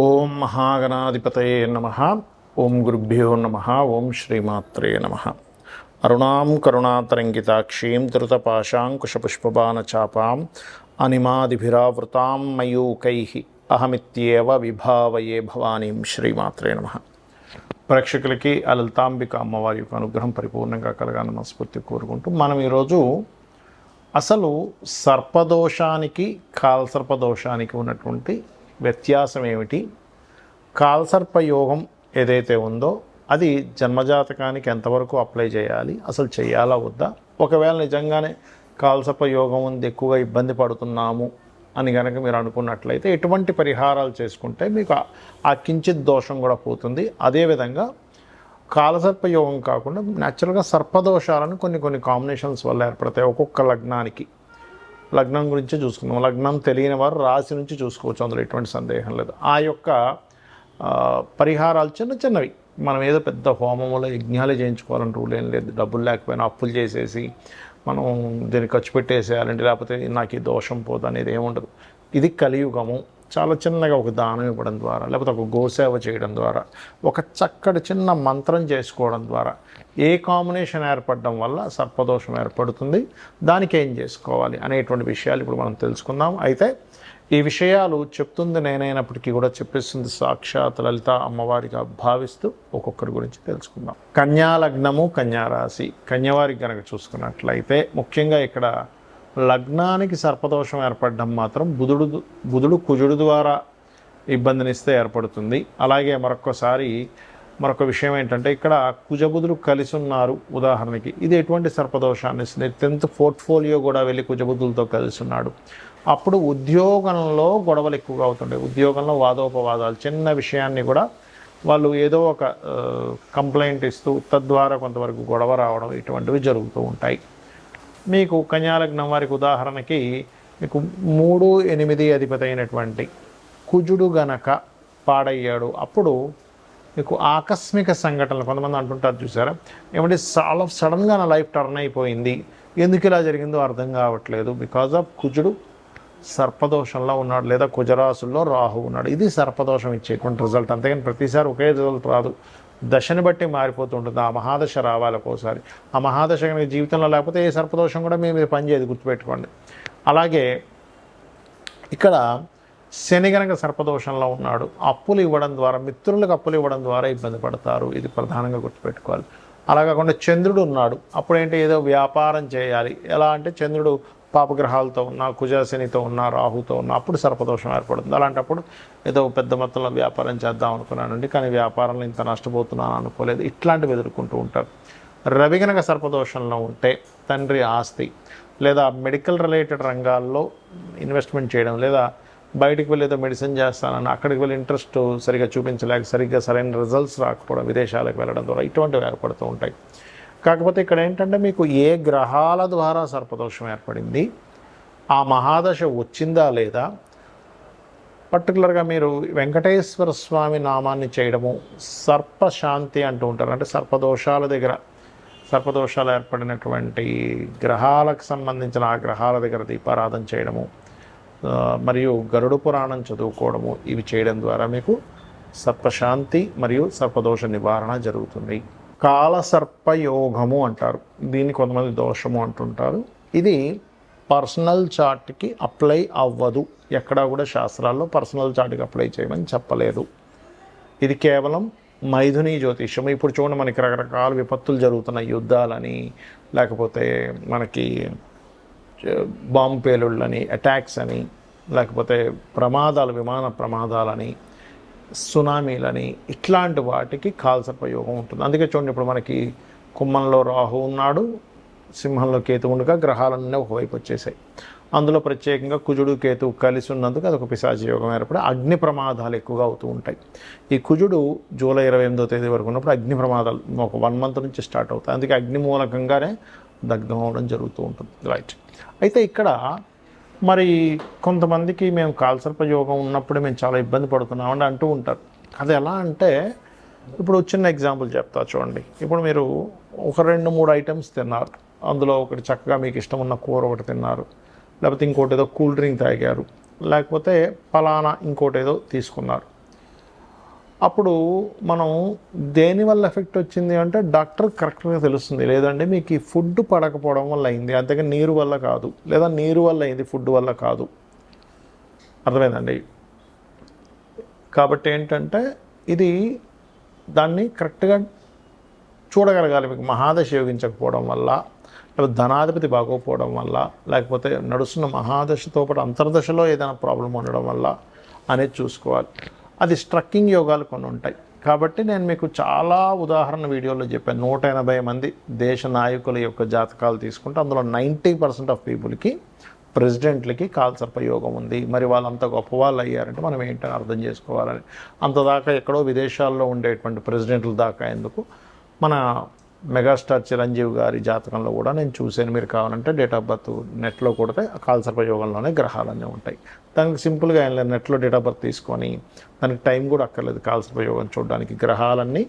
ఓం మహాగణాధిపతయే నమః. ఓం గురుభ్యో నమః. ఓం శ్రీమాత్రే నమః. అరుణాం కరుణాతరంగితాక్షీం ధృతపాశాంకుశపుష్పబాణచాపాం అనిమాదిభిరావృతాం మయూకైః అహమిత్యేవ విభావయే భవానీం. శ్రీమాత్రే నమః. ప్రేక్షకులకి ఆ లలితాంబిక అమ్మవారి యొక్క అనుగ్రహం పరిపూర్ణంగా కలగాలని మనస్ఫూర్తి కోరుకుంటూ మనం ఈరోజు అసలు సర్పదోషానికి కాలసర్పదోషానికి ఉన్నటువంటి వ్యత్యాసం ఏమిటి, కాలసర్పయోగం ఏదైతే ఉందో అది జన్మజాతకానికి ఎంతవరకు అప్లై చేయాలి, అసలు చేయాలా వద్దా, ఒకవేళ నిజంగానే కాలసర్పయోగం ఉంది ఎక్కువగా ఇబ్బంది పడుతున్నాము అని కనుక మీరు అనుకున్నట్లయితే ఎటువంటి పరిహారాలు చేసుకుంటే మీకు ఆ కించిత్ దోషం కూడా పోతుంది. అదేవిధంగా కాలసర్పయోగం కాకుండా న్యాచురల్గా సర్పదోషాలను కొన్ని కాంబినేషన్స్ వల్ల ఏర్పడతాయి. ఒక్కొక్క లగ్నం గురించి చూసుకుందాం. లగ్నం తెలియని వారు రాశి నుంచి చూసుకోవచ్చు, అందులో ఎటువంటి సందేహం లేదు. ఆ యొక్క పరిహారాలు చిన్నవి, మనం ఏదో పెద్ద హోమములో యజ్ఞాలు చేయించుకోవాలని రూల్ ఏం లేదు. డబ్బులు లేకపోయినా అప్పులు చేసేసి మనం దీన్ని ఖర్చు పెట్టేసేయాలంటే లేకపోతే నాకు ఈ దోషం పోదు అనేది ఏముండదు. ఇది కలియుగము. చాలా చిన్నగా ఒక దానం ఇవ్వడం ద్వారా, లేకపోతే ఒక గోసేవ చేయడం ద్వారా, ఒక చక్కటి చిన్న మంత్రం చేసుకోవడం ద్వారా ఏ కాంబినేషన్ ఏర్పడడం వల్ల సర్పదోషం ఏర్పడుతుంది, దానికి ఏం చేసుకోవాలి అనేటువంటి విషయాలు ఇప్పుడు మనం తెలుసుకుందాం. అయితే ఈ విషయాలు చెప్తుంది నేనైనప్పటికీ కూడా చెప్పిస్తుంది సాక్షాత్ లలిత అమ్మవారిగా భావిస్తూ ఒక్కొక్కరి గురించి తెలుసుకుందాం. కన్యా లగ్నము, కన్యారాశి, కన్యవారికి కనుక చూసుకున్నట్లయితే ముఖ్యంగా ఇక్కడ లగ్నానికి సర్పదోషం ఏర్పడడం మాత్రం బుధుడు కుజుడు ద్వారా ఇబ్బందినిస్తే ఏర్పడుతుంది. అలాగే మరొక విషయం ఏంటంటే ఇక్కడ కుజబుధులు కలిసి ఉన్నారు ఉదాహరణకి, ఇది ఎటువంటి సర్పదోషాన్ని ఇస్తుంది. 10th పోర్ట్ఫోలియో కూడా వెళ్ళి కుజబుధులతో కలిసి ఉన్నాడు. అప్పుడు ఉద్యోగంలో గొడవలు ఎక్కువగా అవుతుంటాయి. ఉద్యోగంలో వాదోపవాదాలు, చిన్న విషయాన్ని కూడా వాళ్ళు ఏదో ఒక కంప్లైంట్ ఇస్తూ తద్వారా కొంతవరకు గొడవ రావడం ఇటువంటివి జరుగుతూ ఉంటాయి. మీకు కన్యాలగ్నం వారికి ఉదాహరణకి మీకు 3, 8 అధిపతి అయినటువంటి కుజుడు గనక పాడయ్యాడు, అప్పుడు మీకు ఆకస్మిక సంఘటనలు కొంతమంది అంటుంటారు చూసారా, ఏమంటే చాలా సడన్గా నా లైఫ్ టర్న్ అయిపోయింది, ఎందుకు ఇలా జరిగిందో అర్థం కావట్లేదు. బికాజ్ ఆఫ్ కుజుడు సర్పదోషంలో ఉన్నాడు, లేదా కుజరాశుల్లో రాహు ఉన్నాడు. ఇది సర్పదోషం ఇచ్చేటువంటి రిజల్ట్. అంతేగాని ప్రతిసారి ఒకే రిజల్ట్ రాదు, దశని బట్టి మారిపోతుంటుంది. ఆ మహాదశ రావాలి ఒక్కోసారి. ఆ మహాదశ కనుక జీవితంలో లేకపోతే ఏ సర్పదోషం కూడా మీ మీద పనిచేయదు, గుర్తుపెట్టుకోండి. అలాగే ఇక్కడ శని గనక సర్పదోషంలో ఉన్నాడు, అప్పులు ఇవ్వడం ద్వారా, మిత్రులకు అప్పులు ఇవ్వడం ద్వారా ఇబ్బంది పడతారు. ఇది ప్రధానంగా గుర్తుపెట్టుకోవాలి. అలా కాకుండా చంద్రుడు ఉన్నాడు, అప్పుడేంటి ఏదో వ్యాపారం చేయాలి. ఎలా అంటే చంద్రుడు పాపగ్రహాలతో ఉన్నా, కుజశనితో ఉన్నా, రాహుతో ఉన్నా, అప్పుడు సర్పదోషం ఏర్పడుతుంది. అలాంటప్పుడు ఏదో పెద్ద మొత్తంలో వ్యాపారం చేద్దాం అనుకున్నానండి, కానీ వ్యాపారంలో ఇంత నష్టపోతున్నాను అనుకోలేదు, ఇట్లాంటివి ఎదుర్కొంటూ ఉంటారు. రవి గనక సర్పదోషంలో ఉంటే తండ్రి ఆస్తి లేదా మెడికల్ రిలేటెడ్ రంగాల్లో ఇన్వెస్ట్మెంట్ చేయడం, లేదా బయటికి వెళ్ళి ఏదో మెడిసిన్ చేస్తానని అక్కడికి వెళ్ళి ఇంట్రెస్ట్ సరిగ్గా చూపించలేక సరైన రిజల్ట్స్ రాకపోవడం, విదేశాలకు వెళ్ళడం ద్వారా ఇటువంటివి ఏర్పడుతూ ఉంటాయి. కాకపోతే ఇక్కడ ఏంటంటే మీకు ఏ గ్రహాల ద్వారా సర్పదోషం ఏర్పడింది, ఆ మహాదశ వచ్చిందా లేదా, పర్టికులర్గా మీరు వెంకటేశ్వర స్వామి నామాన్ని చేయడము, సర్పశాంతి అంటూ ఉంటారు. అంటే సర్పదోషాలు ఏర్పడినటువంటి గ్రహాలకు సంబంధించిన ఆ గ్రహాల దగ్గర దీపారాధన చేయడము, మరియు గరుడు పురాణం చదువుకోవడము, ఇవి చేయడం ద్వారా మీకు సర్పశాంతి మరియు సర్పదోష నివారణ జరుగుతుంది. కాలసర్పయోగము అంటారు దీన్ని, కొంతమంది దోషము అంటుంటారు. ఇది పర్సనల్ చార్ట్కి అప్లై అవ్వదు. ఎక్కడా కూడా శాస్త్రాల్లో పర్సనల్ చార్ట్కి అప్లై చేయమని చెప్పలేదు. ఇది కేవలం మైథుని జ్యోతిష్యం. ఇప్పుడు చూడండి, మనకి రకరకాల విపత్తులు జరుగుతున్నాయి, యుద్ధాలని, లేకపోతే మనకి బాంబు పేలుళ్ళని, అటాక్స్ అని, లేకపోతే ప్రమాదాలు, విమాన ప్రమాదాలని, సునామీలని, ఇట్లాంటి వాటికి కాలసర్పయోగం ఉంటుంది. అందుకే చూడండి, ఇప్పుడు మనకి కుంభంలో రాహు ఉన్నాడు, సింహంలో కేతు ఉండగా గ్రహాలన్నీ ఒకవైపు వచ్చేసాయి. అందులో ప్రత్యేకంగా కుజుడు కేతు కలిసి ఉన్నందుకు అదొక పిశాచ యోగం ఏర్పడి అగ్ని ప్రమాదాలు ఎక్కువగా అవుతూ ఉంటాయి. ఈ కుజుడు జూలై 28వ తేదీ వరకు ఉన్నప్పుడు అగ్ని ప్రమాదాలు ఒక 1 month నుంచి స్టార్ట్ అవుతాయి. అందుకే అగ్ని మూలకంగానే దగ్ధం అవడం జరుగుతూ ఉంటుంది. రైట్. అయితే ఇక్కడ మరి కొంతమందికి మేము కాలసర్పయోగం ఉన్నప్పుడు మేము చాలా ఇబ్బంది పడుతున్నామని అంటూ ఉంటారు. అది ఎలా అంటే, ఇప్పుడు చిన్న ఎగ్జాంపుల్ చెప్తా చూడండి. ఇప్పుడు మీరు ఒక 2-3 ఐటమ్స్ తిన్నారు, అందులో ఒకటి చక్కగా మీకు ఇష్టం ఉన్న కూర ఒకటి తిన్నారు, లేకపోతే ఇంకోటి ఏదో కూల్ డ్రింక్ తాగారు, లేకపోతే ఫలానా ఇంకోటి ఏదో తీసుకున్నారు. అప్పుడు మనం దేనివల్ల ఎఫెక్ట్ వచ్చింది అంటే డాక్టర్ కరెక్ట్గా తెలుస్తుంది, లేదంటే మీకు ఈ ఫుడ్ పడకపోవడం వల్ల అయింది, అంతేగా నీరు వల్ల కాదు, లేదా నీరు వల్ల అయింది ఫుడ్ వల్ల కాదు. అర్థమైందండి? కాబట్టి ఏంటంటే ఇది దాన్ని కరెక్ట్గా చూడగలగాలి. మీకు మహాదశ యోగించకపోవడం వల్ల, లేకపోతే ధనాధిపతి బాగోకపోవడం వల్ల, లేకపోతే నడుస్తున్న మహాదశతో పాటు అంతర్దశలో ఏదైనా ప్రాబ్లం ఉండడం వల్ల అనేది చూసుకోవాలి. అది స్ట్రక్కింగ్ యోగాలు కొన్ని ఉంటాయి. కాబట్టి నేను మీకు చాలా ఉదాహరణ వీడియోలో చెప్పాను. 180 మంది దేశ నాయకుల యొక్క జాతకాలు తీసుకుంటే అందులో 90% ఆఫ్ పీపుల్కి, ప్రెసిడెంట్లకి కాలసర్ప యోగం ఉంది. మరి వాళ్ళంత గొప్ప వాళ్ళు అయ్యారంటే మనం ఏంటని అర్థం చేసుకోవాలని. అంతదాకా ఎక్కడో విదేశాల్లో ఉండేటువంటి ప్రెసిడెంట్ల దాకా ఎందుకు, మన మెగాస్టార్ చిరంజీవి గారి జాతకంలో కూడా నేను చూశాను. మీరు కావాలంటే డేట్ ఆఫ్ బర్త్ నెట్లో కొడితే కాలసర్ప యోగంలోనే గ్రహాలన్నీ ఉంటాయి. దానికి సింపుల్గా ఆయన నెట్లో డేట్ ఆఫ్ బర్త్ తీసుకొని, దానికి టైం కూడా అక్కర్లేదు కాలసర్ప యోగం చూడడానికి. గ్రహాలన్నీ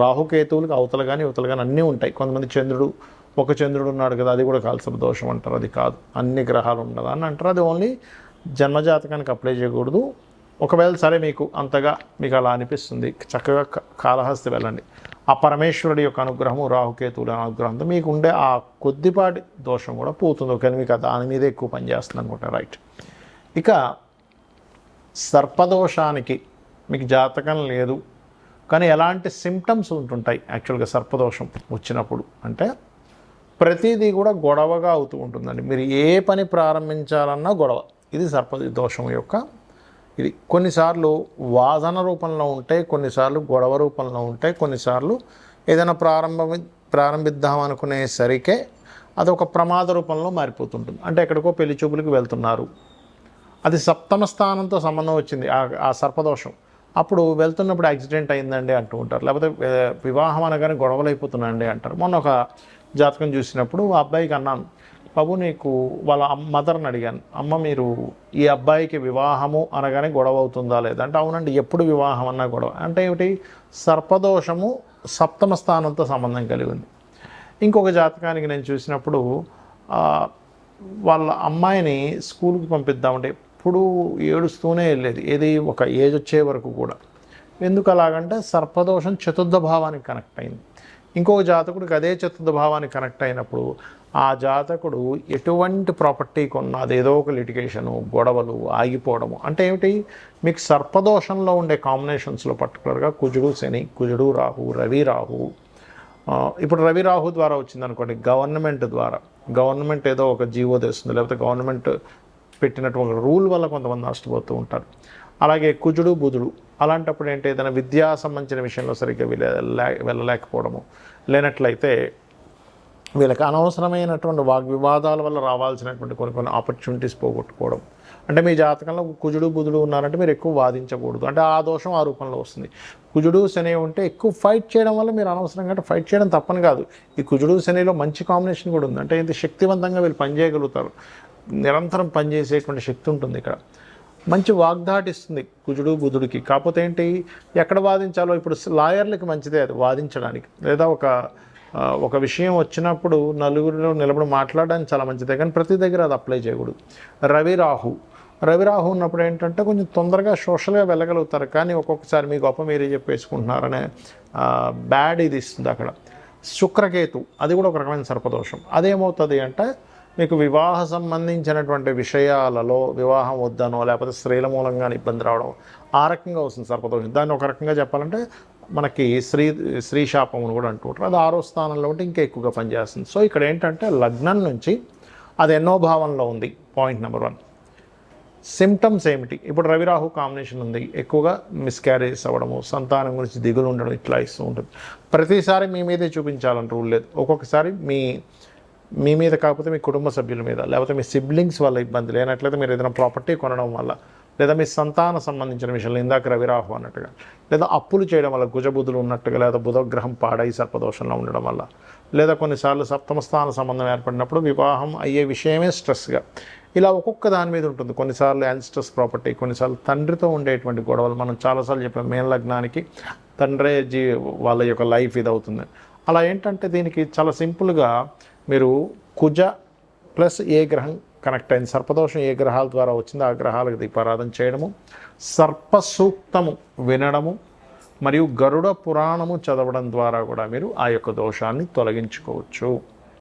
రాహుకేతువులకు అవతల కానీ యువతలు కానీ అన్నీ ఉంటాయి. కొంతమంది ఒక చంద్రుడు ఉన్నాడు కదా, అది కూడా కాలసర్ప దోషం అంటారు. అది కాదు, అన్ని గ్రహాలు ఉండదు అని అంటారు. అది ఓన్లీ జన్మజాతకానికి అప్లై చేయకూడదు. ఒకవేళ సరే మీకు అంతగా మీకు అలా అనిపిస్తుంది, చక్కగా కాళహస్తి వెళ్ళండి. ఆ పరమేశ్వరుడి యొక్క అనుగ్రహము, రాహుకేతువుల అనుగ్రహంతో మీకు ఉండే ఆ కొద్దిపాటి దోషం కూడా పోతుంది. ఒకవేళ మీకు దాని మీద ఎక్కువ పనిచేస్తుంది అనుకుంటా. రైట్. ఇక సర్పదోషానికి మీకు జాతకం లేదు కానీ ఎలాంటి సిమ్టమ్స్ ఉంటుంటాయి యాక్చువల్గా సర్పదోషం వచ్చినప్పుడు అంటే, ప్రతిదీ కూడా గొడవగా అవుతూ ఉంటుందండి. మీరు ఏ పని ప్రారంభించాలన్నా గొడవ. ఇది సర్పదోషం యొక్క ఇది. కొన్నిసార్లు వాదన రూపంలో ఉంటాయి, కొన్నిసార్లు గొడవ రూపంలో ఉంటాయి, కొన్నిసార్లు ఏదైనా ప్రారంభిద్దాం అనుకునేసరికే అదొక ప్రమాద రూపంలో మారిపోతుంటుంది. అంటే ఎక్కడికో పెళ్లి చూపులకు వెళ్తున్నారు, అది సప్తమ స్థానంతో సంబంధం వచ్చింది ఆ సర్పదోషం. అప్పుడు వెళ్తున్నప్పుడు యాక్సిడెంట్ అయిందండి అంటూ ఉంటారు, లేకపోతే వివాహం అనగానే గొడవలు అయిపోతున్నాయండి అంటారు. మొన్న ఒక జాతకం చూసినప్పుడు ఆ అబ్బాయికి అన్నాను, బాబు నీకు వాళ్ళ మదర్ని అడిగాను, అమ్మ మీరు ఈ అబ్బాయికి వివాహము అనగానే గొడవ అవుతుందా లేదా అంటే, అవునండి ఎప్పుడు వివాహం అన్నా గొడవ. అంటే ఏమిటి, సర్పదోషము సప్తమ స్థానంతో సంబంధం కలిగి ఉంది. ఇంకొక జాతకానికి నేను చూసినప్పుడు వాళ్ళ అమ్మాయిని స్కూల్కి పంపిద్దామంటే ఎప్పుడు ఏడుస్తూనే వెళ్ళేది, ఏది ఒక ఏజ్ వచ్చే వరకు కూడా. ఎందుకు అలాగంటే సర్పదోషం చతుర్థ భావానికి కనెక్ట్ అయింది. ఇంకొక జాతకుడికి అదే చతుర్థ భావానికి కనెక్ట్ అయినప్పుడు ఆ జాతకుడు ఎటువంటి ప్రాపర్టీ కొన్నా అదేదో ఒక లిటిగేషను, గొడవలు, ఆగిపోవడము. అంటే ఏమిటి, మీకు సర్పదోషంలో ఉండే కాంబినేషన్స్లో పర్టికులర్గా కుజుడు శని, కుజుడు రాహు, రవి రాహు. ఇప్పుడు రవి రాహు ద్వారా వచ్చిందనుకోండి, గవర్నమెంట్ ఏదో ఒక జీవో తెస్తుంది, లేకపోతే గవర్నమెంట్ పెట్టినటువంటి రూల్ వల్ల కొంతమంది నష్టపోతూ ఉంటారు. అలాగే కుజుడు బుధుడు, అలాంటప్పుడు ఏంటి, ఏదైనా విద్యా సంబంధించిన విషయంలో సరిగ్గా వెళ్ళలేకపోవడము, లేనట్లయితే వీళ్ళకి అనవసరమైనటువంటి వాగ్వివాదాల వల్ల రావాల్సినటువంటి కొన్ని ఆపర్చునిటీస్ పోగొట్టుకోవడం. అంటే మీ జాతకంలో కుజుడు బుధుడు ఉన్నారంటే మీరు ఎక్కువ వాదించకూడదు, అంటే ఆ దోషం ఆ రూపంలో వస్తుంది. కుజుడు శని ఉంటే ఎక్కువ ఫైట్ చేయడం వల్ల మీరు అనవసరంగా, అంటే ఫైట్ చేయడం తప్పని కాదు, ఈ కుజుడు శనిలో మంచి కాంబినేషన్ కూడా ఉంది. అంటే ఇంత శక్తివంతంగా వీళ్ళు పనిచేయగలుగుతారు, నిరంతరం పనిచేసేటువంటి శక్తి ఉంటుంది ఇక్కడ. మంచి వాగ్దాటిస్తుంది కుజుడు బుధుడికి. కాకపోతే ఏంటి, ఎక్కడ వాదించాలో, ఇప్పుడు లాయర్లకి మంచిదే అది వాదించడానికి, లేదా ఒక విషయం వచ్చినప్పుడు నలుగురిలో నిలబడి మాట్లాడడానికి చాలా మంచిదే, కానీ ప్రతి దగ్గర అది అప్లై చేయకూడదు. రవి రాహు ఉన్నప్పుడు ఏంటంటే కొంచెం తొందరగా సోషల్గా వెళ్ళగలుగుతారు, కానీ ఒక్కొక్కసారి మీ గొప్ప మీరే చెప్పేసుకుంటున్నారనే బ్యాడ్ ఇది ఇస్తుంది అక్కడ. శుక్రకేతు, అది కూడా ఒక రకమైన సర్పదోషం. అదేమవుతుంది అంటే, మీకు వివాహ సంబంధించినటువంటి విషయాలలో వివాహం వద్దనో, లేకపోతే స్త్రీల మూలంగా ఇబ్బంది రావడం, ఆ రకంగా వస్తుంది సర్పదోషం. దాన్ని ఒక రకంగా చెప్పాలంటే మనకి స్త్రీ శాపం అని కూడా అంటుంటారు. అది 6వ స్థానంలో ఉంటే ఇంకా ఎక్కువగా పనిచేస్తుంది. సో ఇక్కడ ఏంటంటే లగ్నం నుంచి అది ఎన్నో భావంలో ఉంది. పాయింట్ నెంబర్ 1, సిమ్టమ్స్ ఏమిటి. ఇప్పుడు రవిరాహు కాంబినేషన్ ఉంది, ఎక్కువగా మిస్క్యారేజ్ అవ్వడము, సంతానం గురించి దిగులు ఉండడం, ఇట్లా ఇస్తూ ఉంటుంది. ప్రతిసారి మీ మీదే చూపించాలని రూల్ లేదు. ఒక్కొక్కసారి మీ మీద కాకపోతే మీ కుటుంబ సభ్యుల మీద, లేకపోతే మీ సిబ్లింగ్స్ వల్ల ఇబ్బంది, లేనట్లయితే మీరు ఏదైనా ప్రాపర్టీ కొనడం వల్ల, లేదా మీ సంతాన సంబంధించిన విషయంలో ఇందాక రవిరాహు అన్నట్టుగా, లేదా అప్పులు చేయడం వల్ల కుజబుధులు ఉన్నట్టుగా, లేదా బుధగ్రహం పాడై సర్పదోషంలో ఉండడం వల్ల, లేదా కొన్నిసార్లు సప్తమ స్థాన సంబంధం ఏర్పడినప్పుడు వివాహం అయ్యే విషయమే స్ట్రెస్గా, ఇలా ఒక్కొక్క దాని మీద ఉంటుంది. కొన్నిసార్లు యాన్స్ట్రస్ ప్రాపర్టీ, కొన్నిసార్లు తండ్రితో ఉండేటువంటి గొడవలు. మనం చాలాసార్లు చెప్పాం, మేన లగ్నానికి తండ్రే వాళ్ళ యొక్క లైఫ్ ఇది అవుతుంది. అలా ఏంటంటే దీనికి చాలా సింపుల్గా మీరు కుజ ప్లస్ ఏ గ్రహం కనెక్ట్ అయింది, సర్పదోషం ఏ గ్రహాల ద్వారా వచ్చిందో ఆ గ్రహాలకు దీపారాధన చేయడము, సర్పసూక్తము వినడము, మరియు గరుడ పురాణము చదవడం ద్వారా కూడా మీరు ఆ యొక్క దోషాన్ని తొలగించుకోవచ్చు.